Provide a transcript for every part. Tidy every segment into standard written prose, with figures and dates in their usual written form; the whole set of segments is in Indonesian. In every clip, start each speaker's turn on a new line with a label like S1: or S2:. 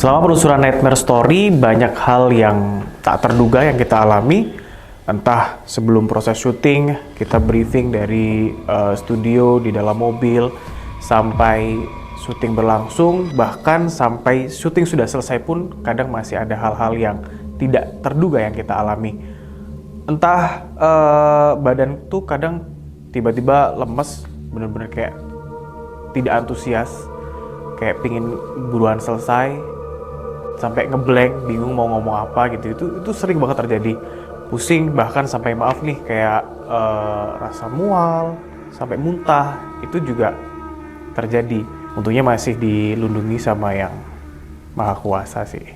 S1: Selama penelusuran Nightmare Story, banyak hal yang tak terduga yang kita alami. Entah sebelum proses syuting, kita briefing dari studio di dalam mobil, sampai syuting berlangsung, bahkan sampai syuting sudah selesai pun kadang masih ada hal-hal yang tidak terduga yang kita alami. Entah badan tuh kadang tiba-tiba lemes, bener-bener kayak tidak antusias, kayak pingin buruan selesai, sampai ngeblank, bingung mau ngomong apa gitu. Itu sering banget terjadi. Pusing, bahkan sampai maaf nih kayak rasa mual, sampai muntah, itu juga terjadi. Untungnya masih dilindungi sama yang Maha Kuasa sih.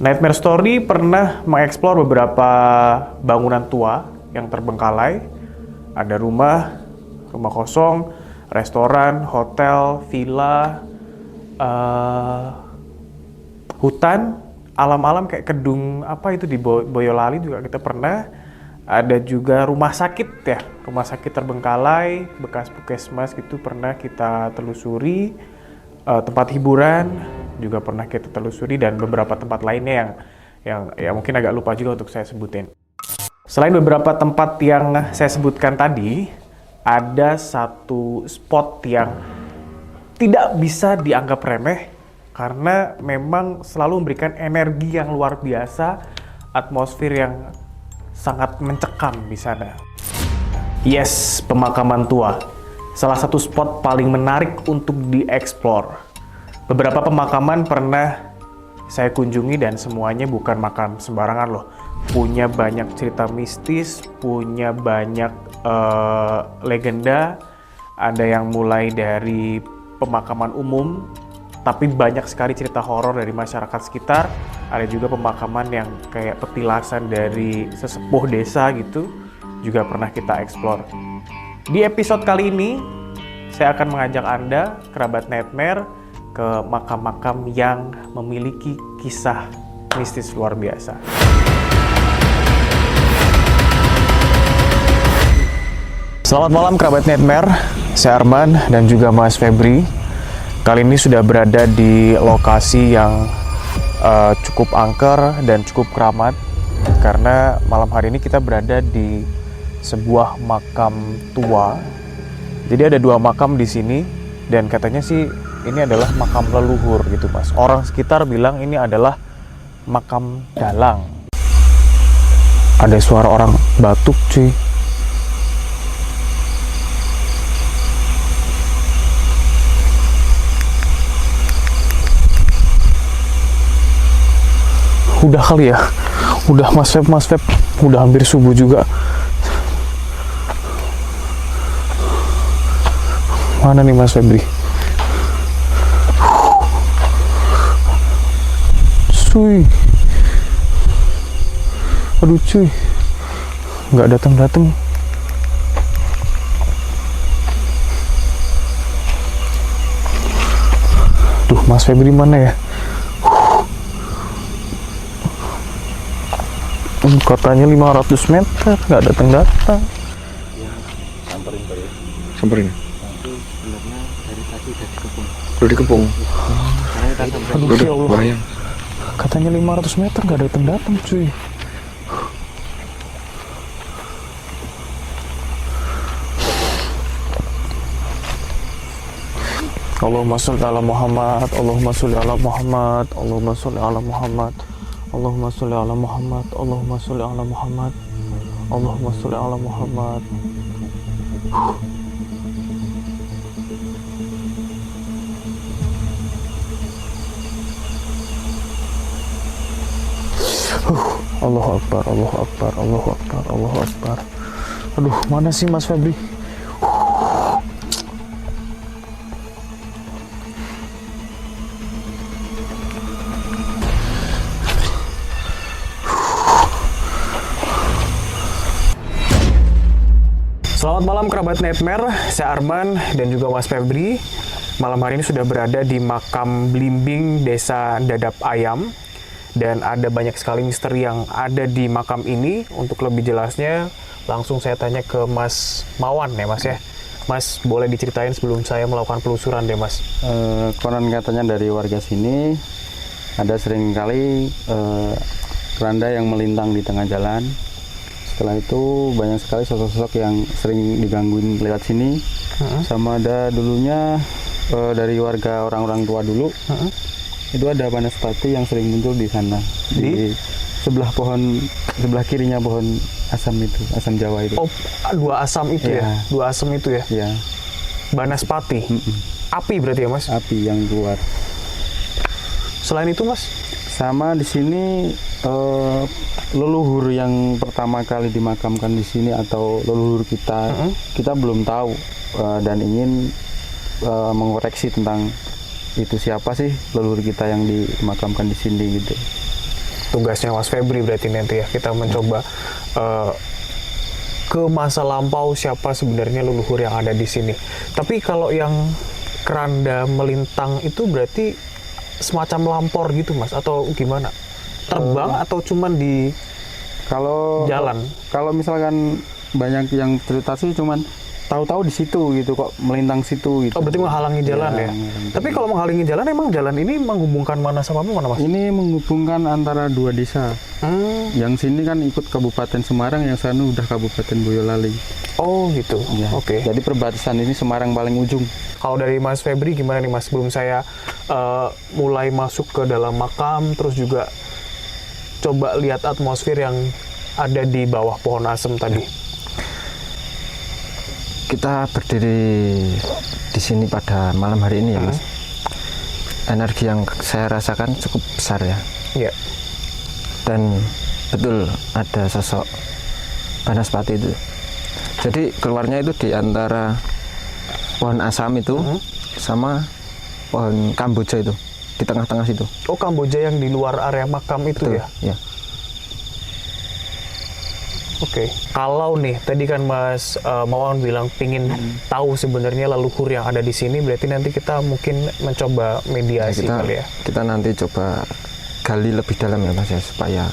S1: Nightmare Story pernah mengeksplor beberapa bangunan tua yang terbengkalai. Ada rumah kosong, restoran, hotel, villa, hutan, alam-alam kayak kedung apa itu di Boyolali juga kita pernah. Ada juga rumah sakit ya, rumah sakit terbengkalai, bekas puskesmas gitu pernah kita telusuri. Tempat hiburan juga pernah kita telusuri, dan beberapa tempat lainnya yang mungkin agak lupa juga untuk saya sebutin. Selain beberapa tempat yang saya sebutkan tadi, ada satu spot yang tidak bisa dianggap remeh karena memang selalu memberikan energi yang luar biasa, atmosfer yang sangat mencekam di sana. Yes, pemakaman tua. Salah satu spot paling menarik untuk dieksplor. Beberapa pemakaman pernah saya kunjungi dan semuanya bukan makam sembarangan loh. Punya banyak cerita mistis, punya banyak legenda. Ada yang mulai dari pemakaman umum, tapi banyak sekali cerita horor dari masyarakat sekitar. Ada juga pemakaman yang kayak petilasan dari sesepuh desa gitu, juga pernah kita eksplor. Di episode kali ini, saya akan mengajak Anda, kerabat Nightmare, ke makam-makam yang memiliki kisah mistis luar biasa. Selamat malam kerabat Nightmare, saya Arman dan juga Mas Febri. Kali ini sudah berada di lokasi yang cukup angker dan cukup keramat, karena malam hari ini kita berada di sebuah makam tua. Jadi ada dua makam di sini, dan katanya sih ini adalah makam leluhur gitu Mas. Orang sekitar bilang ini adalah makam dalang. Ada suara orang batuk cuy. Udah kali ya, udah Mas Feb, udah hampir subuh juga. Mana nih Mas Febri? Cuy, aduh cuy, nggak datang. Duh, Mas Febri mana ya? Katanya 500 meter, nggak datang.
S2: Ya, samperin Pak ya.
S3: Samperin.
S2: Itu sebenarnya dari tadi udah dikepung.
S3: Udah dikepung.
S2: Karena kita sampai
S1: Aduh, ya Allah.
S3: Bayang.
S1: Katanya 500 meter nggak datang cuy. Allahumma sholli ala Muhammad, Allahumma sholli ala Muhammad, Allahumma sholli ala Muhammad, Allahumma sholli ala Muhammad, Allahumma sholli ala Muhammad, Allahumma sholli ala Muhammad. Allahu Akbar, Allahu Akbar, Allahu Akbar, Allahu Akbar. Aduh, mana sih Mas Febri? Selamat malam kerabat Nightmare, saya Arman dan juga Mas Febri. Malam hari ini sudah berada di makam Blimbing Desa Dadap Ayam. Dan ada banyak sekali misteri yang ada di makam ini. Untuk lebih jelasnya, langsung saya tanya ke Mas Mawan ya Mas ya. Mas, boleh diceritain sebelum saya melakukan penelusuran deh Mas?
S2: Konon katanya dari warga sini,
S3: Ada sering kali keranda yang melintang di tengah jalan. Setelah itu banyak sekali sosok-sosok yang sering digangguin lewat sini. Sama ada dulunya dari warga orang-orang tua dulu. Itu ada Banaspati yang sering muncul di sana. Di sebelah kirinya pohon asam itu, asam Jawa itu.
S1: Oh, dua asam itu
S3: Iya.
S1: ya? Dua asam itu ya?
S3: Ya,
S1: Banaspati. Api berarti ya, Mas?
S3: api yang keluar.
S1: Selain itu, Mas?
S3: Sama di sini leluhur yang pertama kali dimakamkan di sini atau leluhur kita, kita belum tahu dan ingin mengoreksi tentang itu siapa sih leluhur kita yang dimakamkan di sini gitu.
S1: Tugasnya Mas Febri berarti nanti ya, kita mencoba ke masa lampau siapa sebenarnya leluhur yang ada di sini. Tapi kalau yang keranda melintang itu berarti semacam lampor gitu, Mas, atau gimana? Terbang atau cuman di jalan?
S3: Kalau misalkan banyak yang cerita sih cuman tahu-tahu di situ gitu kok, melintang situ gitu.
S1: Oh, berarti menghalangi jalan ya?
S3: menghalangi
S1: Tapi kalau menghalangi jalan, emang jalan ini menghubungkan mana sama mana, Mas?
S3: ini menghubungkan antara dua desa. Yang sini kan ikut Kabupaten Semarang, yang sana udah Kabupaten Boyolali.
S1: Oh gitu,
S3: Ya.
S1: oke.
S3: Jadi perbatasan ini Semarang paling ujung.
S1: Kalau dari Mas Febri gimana nih, Mas? Sebelum saya mulai masuk ke dalam makam, terus juga coba lihat atmosfer yang ada di bawah pohon asem tadi.
S2: Kita berdiri di sini pada malam hari ini ya, Mas. Energi yang saya rasakan cukup besar ya.
S1: Iya.
S2: Dan betul ada sosok Banaspati itu. Jadi keluarnya itu di antara pohon asam itu sama pohon kamboja itu di tengah-tengah situ.
S1: Oh, Kamboja yang di luar area makam itu
S2: Betul,
S1: ya?
S2: ya.
S1: Oke. Kalau nih, tadi kan Mas Mawan bilang pingin tahu sebenarnya leluhur yang ada di sini, berarti nanti kita mungkin mencoba mediasi kali ya?
S2: Kita nanti coba gali lebih dalam ya, Mas, ya, supaya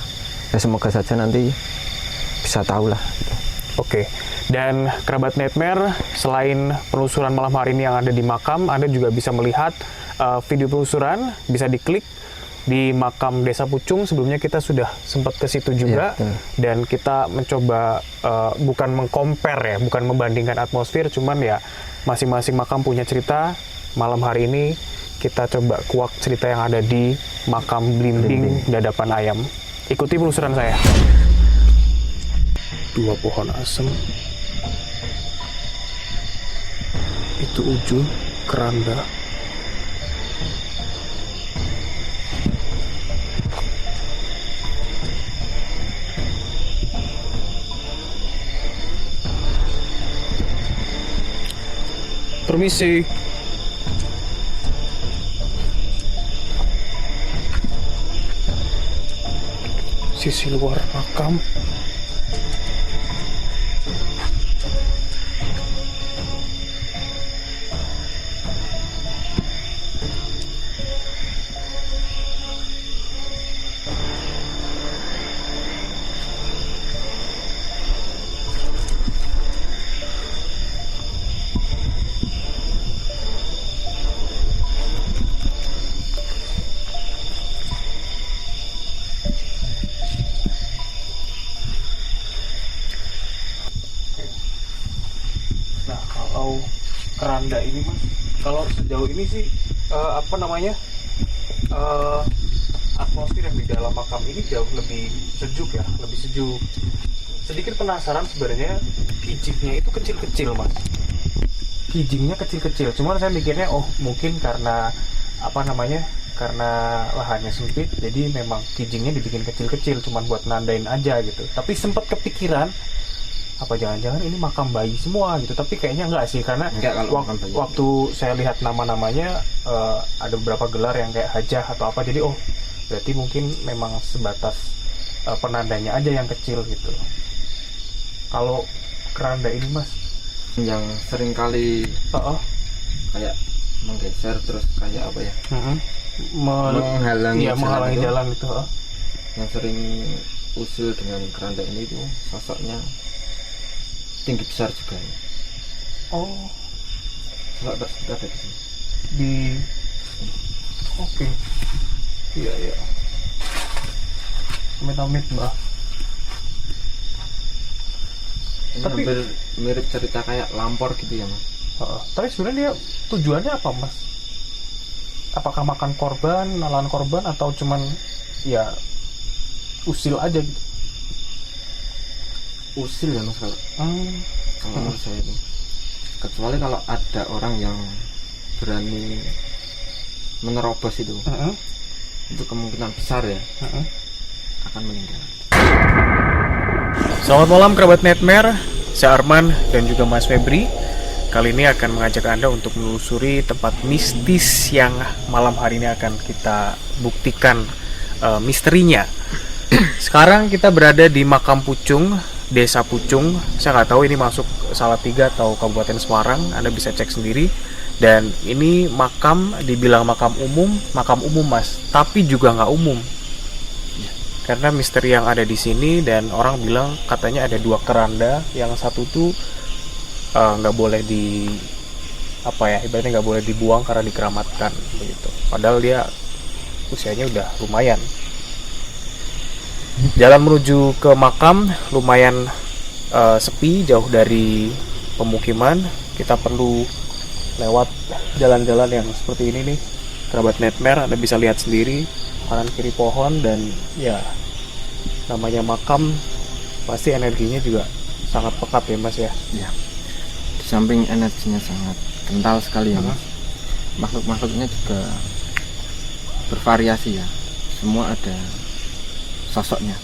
S2: ya semoga saja nanti bisa tahu lah. Gitu.
S1: Oke. Dan kerabat Nightmare, selain penelusuran malam hari ini yang ada di makam, Anda juga bisa melihat video penelusuran, bisa diklik di makam Desa Pucung. Sebelumnya kita sudah sempat ke situ juga,
S2: Ya,
S1: dan kita mencoba bukan mengcompare ya, bukan membandingkan atmosfer, cuman ya masing-masing makam punya cerita. Malam hari ini kita coba kuak cerita yang ada di makam Blimbing Dadapan Ayam. Ikuti penelusuran saya. Dua pohon asem, itu ujung keranda. Permisi. Sisi luar makam. Nah, kalau keranda ini, Mas, kalau sejauh ini sih apa namanya, atmosfer yang di dalam makam ini jauh lebih sejuk ya, lebih sejuk. Sedikit penasaran sebenarnya, kijingnya itu kecil-kecil, Mas. Kijingnya kecil-kecil. Cuman saya mikirnya, oh mungkin karena apa namanya, karena lahannya sempit, jadi memang kijingnya dibikin kecil-kecil, cuman buat nandain aja gitu. Tapi sempat kepikiran, apa jangan-jangan ini makam bayi semua gitu, tapi kayaknya enggak sih, karena
S2: Enggak, kalau makam bayi.
S1: waktu saya lihat nama-namanya ada beberapa gelar yang kayak hajah atau apa, jadi oh berarti mungkin memang sebatas penandanya aja yang kecil gitu. Kalau keranda ini, Mas,
S2: Yang sering kali kayak menggeser terus kayak apa ya? Menghalangi
S1: iya,
S2: jalan
S1: menghalangi
S2: itu.
S1: jalan itu.
S2: Yang sering usil dengan keranda ini itu sosoknya tinggi besar juga.
S1: Oh,
S2: Sosok tersebut ada di sini.
S1: di oke. Iya, iya. Amit-amit, Mbah.
S2: Ini
S1: Tapi-
S2: hampir mirip cerita kayak Lampor gitu ya Mas.
S1: Tapi sebenarnya dia tujuannya apa, Mas? Apakah makan korban, nalan korban, atau cuman ya usil aja gitu?
S2: Usil ya Mas kalau menurut saya itu. Kecuali kalau ada orang yang berani menerobos itu kemungkinan besar ya akan meninggal.
S1: Selamat malam kerabat Nightmare, saya Arman dan juga Mas Febri. Kali ini akan mengajak Anda untuk menelusuri tempat mistis yang malam hari ini akan kita buktikan misterinya. Sekarang kita berada di Makam Pucung, Desa Pucung. Saya nggak tahu ini masuk Salatiga atau Kabupaten Semarang, Anda bisa cek sendiri. Dan ini makam, dibilang makam umum Mas, tapi juga nggak umum. Karena misteri yang ada di sini, dan orang bilang katanya ada 2 keranda, yang satu tuh nggak boleh ibaratnya nggak boleh dibuang karena dikeramatkan begitu. Padahal dia usianya udah lumayan. Jalan menuju ke makam lumayan sepi, jauh dari pemukiman. Kita perlu lewat jalan-jalan yang seperti ini nih, kerabat Nightmare. Anda bisa lihat sendiri kanan kiri pohon, dan ya namanya makam pasti energinya juga sangat pekat ya Mas ya.
S2: Ya. Di samping energinya sangat kental sekali ya Mas. Makhluk-makhluknya juga bervariasi ya. Semua ada sosoknya.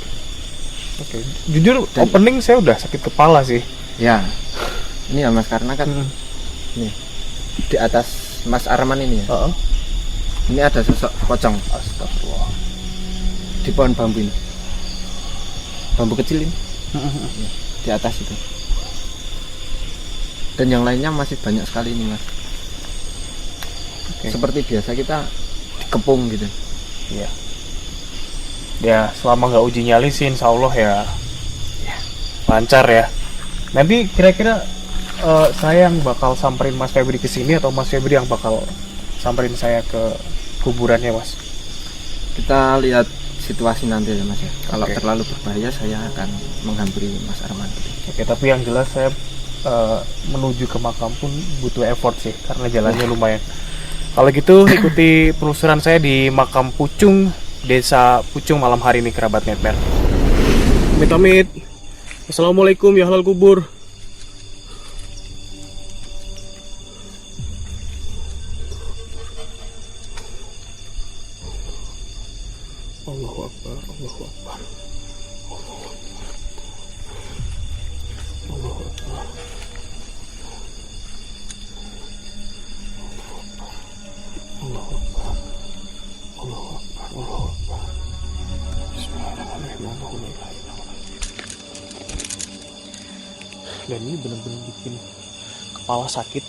S1: Oke. Jujur
S2: Dan-
S1: opening saya udah sakit kepala sih.
S2: Ya. Ini ya Mas, karena kan nih di atas Mas Arman ini ya. Ini ada sosok pocong
S1: Astagfirullah.
S2: di pohon bambu ini. Bambu kecil ini. Ya, di atas itu. Dan yang lainnya masih banyak sekali ini Mas.
S1: Oke.
S2: Seperti biasa kita dikepung gitu.
S1: Iya. Ya selama nggak uji nyali sih insya Allah ya lancar ya. Nanti kira-kira saya yang bakal samperin Mas Febri ke sini, atau Mas Febri yang bakal samperin saya ke kuburannya Mas?
S2: Kita lihat situasi nanti ya Mas ya. Kalau
S1: Oke.
S2: terlalu berbahaya saya akan menghampiri Mas Arman.
S1: Oke, tapi yang jelas saya menuju ke makam pun butuh effort sih, karena jalannya lumayan. Kalau gitu ikuti penelusuran saya di Makam Pucung, Desa Pucung malam hari ini kerabat Nightmare. Amit-amit. Assalamualaikum ya halal kubur. Allahu Akbar, Allahu Akbar. Dan ini benar-benar bikin kepala sakit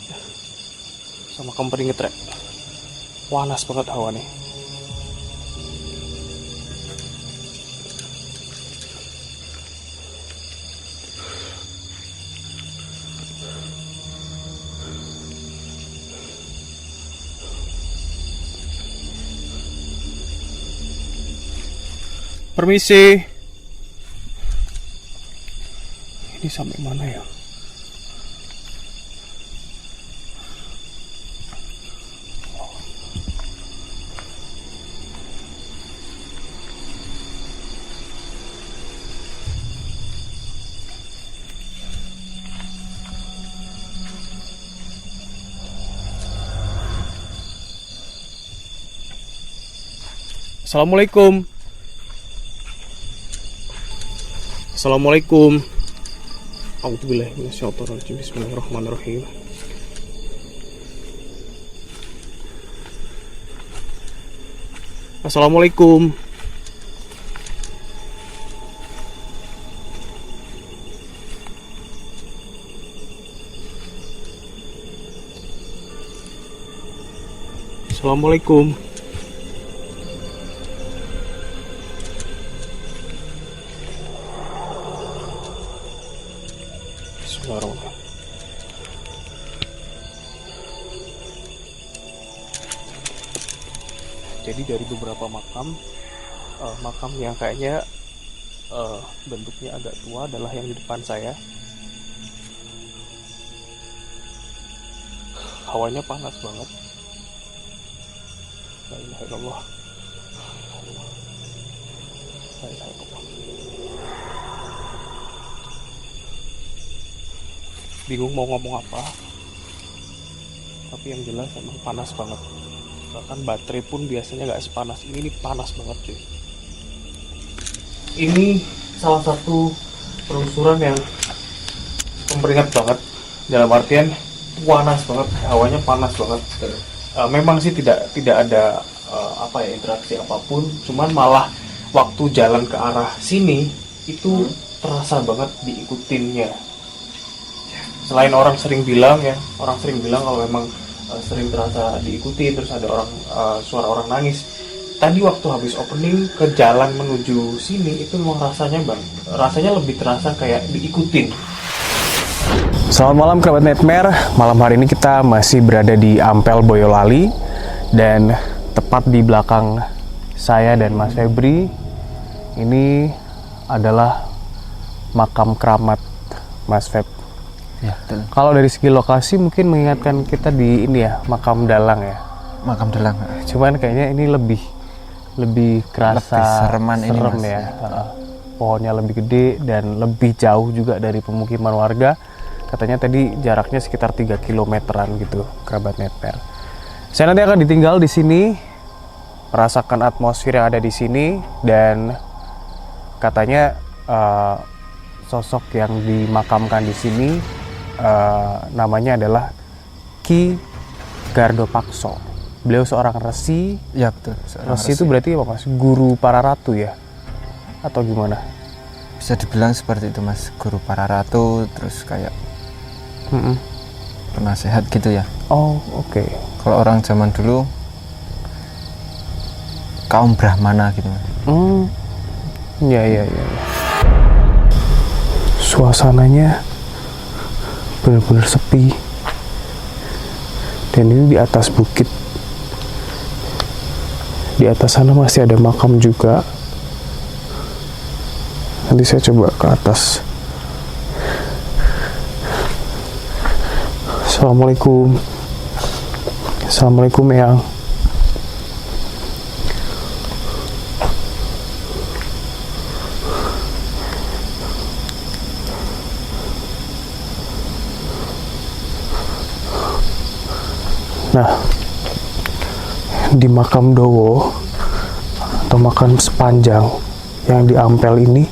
S1: sama kempering ngetrek. Panas banget hawa nih. Permisi. Ini sampai mana ya? Assalamualaikum. Assalamualaikum. A'udzubillahi minasyaitonirrajim. Bismillahirrahmanirrahim. Assalamualaikum. Assalamualaikum. Bismillahirrahmanirrahim. Jadi Jadi dari beberapa makam, makam yang kayaknya bentuknya agak tua adalah yang di depan saya. Hawanya panas banget. La ilaha illallah. La ilaha illallah. Bingung mau ngomong apa, tapi yang jelas emang panas banget. Bahkan baterai pun biasanya nggak sepanas ini panas banget cuy. Ini salah satu penelusuran yang memperingat banget, dalam artian panas banget, hawanya panas banget. Memang sih tidak ada interaksi apapun, cuman malah waktu jalan ke arah sini itu terasa banget diikutinnya. Selain orang sering bilang kalau memang sering terasa diikuti, terus ada suara orang nangis. Tadi waktu habis opening ke jalan menuju sini itu memang rasanya lebih terasa kayak diikutin. Selamat malam kerabat Nightmare. Malam hari ini kita masih berada di Ampel Boyolali, dan tepat di belakang saya dan Mas Febri ini adalah makam keramat Mas Feb.
S2: Ya,
S1: Kalau dari segi lokasi mungkin mengingatkan kita di ini ya, makam dalang ya.
S2: makam dalang.
S1: Cuman kayaknya ini lebih kerasa
S2: serem ini,
S1: ya. Pohonnya lebih gede dan lebih jauh juga dari pemukiman warga. Katanya tadi jaraknya sekitar 3 kilometeran gitu, kerabat Nightmare. Saya nanti akan ditinggal di sini, merasakan atmosfer yang ada di sini, dan katanya sosok yang dimakamkan di sini namanya adalah Ki Gardopakso. Beliau seorang resi.
S2: Ya betul.
S1: Resi itu berarti apa Mas? Guru para ratu ya? Atau gimana?
S2: Bisa dibilang seperti itu Mas, guru para ratu, terus kayak penasehat gitu ya.
S1: Oh oke.
S2: Kalau orang zaman dulu kaum Brahmana gitu Mas.
S1: Ya. Suasananya benar-benar sepi, dan ini di atas bukit. Di atas sana masih ada makam juga. Nanti saya coba ke atas. Assalamualaikum. Assalamualaikum Eyang. Nah, di makam Dowo atau makam sepanjang yang di Ampel ini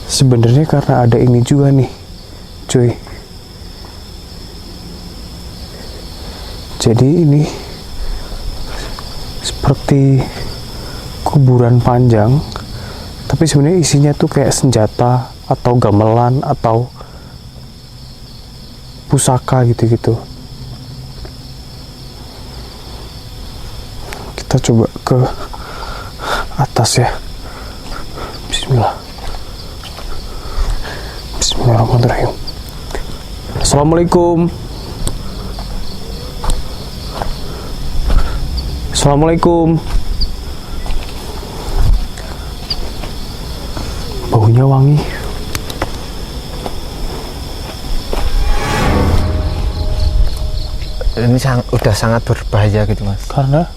S1: sebenarnya karena ada ini juga nih, cuy. Jadi ini seperti kuburan panjang, tapi sebenarnya isinya tuh kayak senjata atau gamelan atau pusaka gitu-gitu. Kita coba ke atas ya. Bismillahirrahmanirrahim. Assalamualaikum. Assalamualaikum. Baunya wangi.
S2: Ini udah sangat berbahaya gitu Mas.
S1: Karena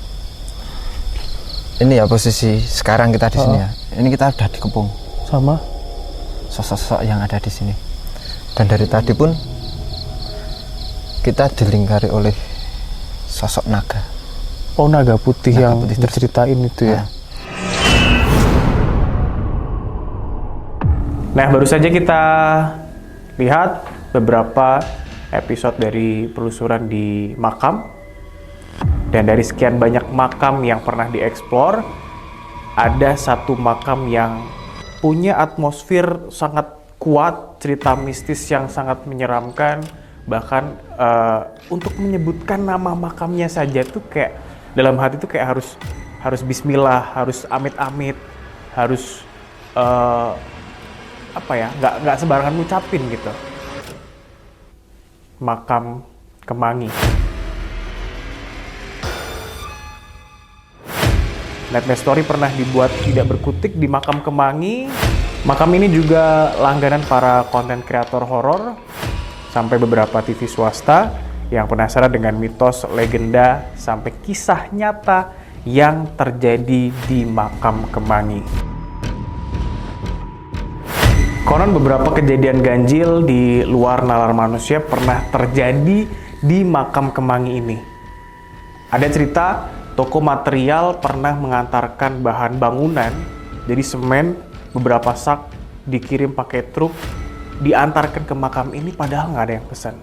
S2: ini ya posisi sekarang kita di sini ya. Ini kita udah dikepung
S1: sama
S2: sosok-sosok yang ada di sini. Dan dari tadi pun kita dilingkari oleh sosok naga.
S1: oh naga putih
S2: Naga
S1: yang
S2: putih
S1: diceritain itu ya.
S2: Nah.
S1: Nah, baru saja kita lihat beberapa episode dari penelusuran di makam. Dan dari sekian banyak makam yang pernah dieksplor, ada satu makam yang punya atmosfer sangat kuat, cerita mistis yang sangat menyeramkan. Bahkan untuk menyebutkan nama makamnya saja tuh kayak dalam hati tuh kayak harus bismillah, harus amit-amit, harus nggak sembarangan ngucapin gitu. Makam Kemangi. Nightmare Story pernah dibuat tidak berkutik di Makam Kemangi. Makam ini juga langganan para konten kreator horor sampai beberapa TV swasta yang penasaran dengan mitos, legenda, sampai kisah nyata yang terjadi di Makam Kemangi. Konon beberapa kejadian ganjil di luar nalar manusia pernah terjadi di Makam Kemangi ini. Ada cerita toko material pernah mengantarkan bahan bangunan, jadi semen, beberapa sak dikirim pakai truk, diantarkan ke makam ini padahal nggak ada yang pesan.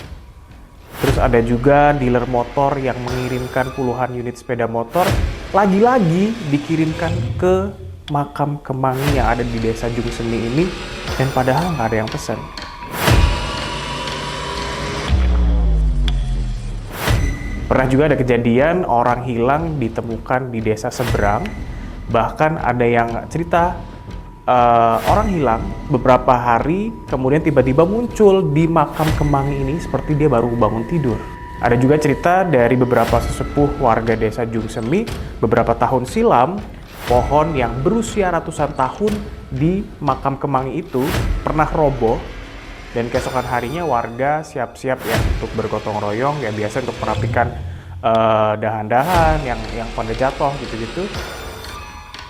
S1: Terus ada juga dealer motor yang mengirimkan puluhan unit sepeda motor, lagi-lagi dikirimkan ke Makam Kemangi yang ada di desa Jungsemi ini, dan padahal nggak ada yang pesan. Pernah juga ada kejadian orang hilang ditemukan di desa seberang. Bahkan ada yang cerita orang hilang beberapa hari, kemudian tiba-tiba muncul di Makam Kemangi ini seperti dia baru bangun tidur. Ada juga cerita dari beberapa sesepuh warga desa Jungsemi beberapa tahun silam, pohon yang berusia ratusan tahun di Makam Kemangi itu pernah roboh, dan keesokan harinya warga siap-siap ya untuk bergotong royong ya biasa untuk merapikan dahan-dahan yang pada jatuh gitu-gitu.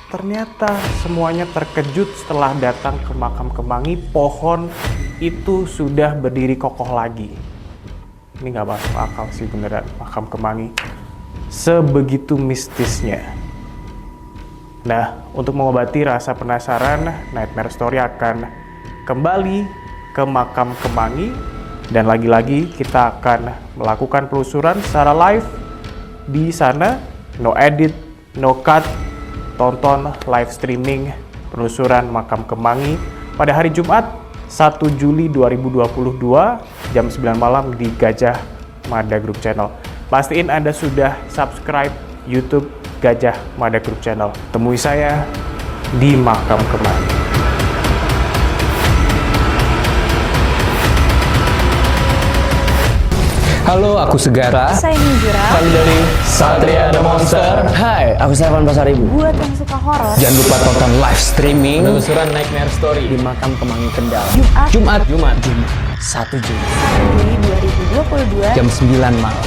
S1: Ternyata semuanya terkejut setelah datang ke Makam Kemangi, pohon itu sudah berdiri kokoh lagi. Ini nggak masuk akal sih beneran, Makam Kemangi sebegitu mistisnya. Nah, untuk mengobati rasa penasaran, Nightmare Story akan kembali ke Makam Kemangi, dan lagi-lagi kita akan melakukan penelusuran secara live di sana, no edit, no cut. Tonton live streaming penelusuran Makam Kemangi pada hari Jumat 1 Juli 2022 jam 9 malam di Gajah Mada Group Channel. Pastiin Anda sudah subscribe YouTube Gajah Mada Group Channel. Temui saya di Makam Kemangi.
S4: Halo, aku Segara.
S5: Saya Nijura.
S4: Kami dari Satria The Monster.
S6: Hai, aku Stefan Pasaribu.
S5: Buat yang suka horor,
S4: Jangan lupa tonton live streaming
S6: Penelusuran Nightmare Story di Makam Kemangi Kendal.
S5: Jumat
S4: Jumat
S6: 1 Juli
S5: Juli 2022
S4: jam 9 malam.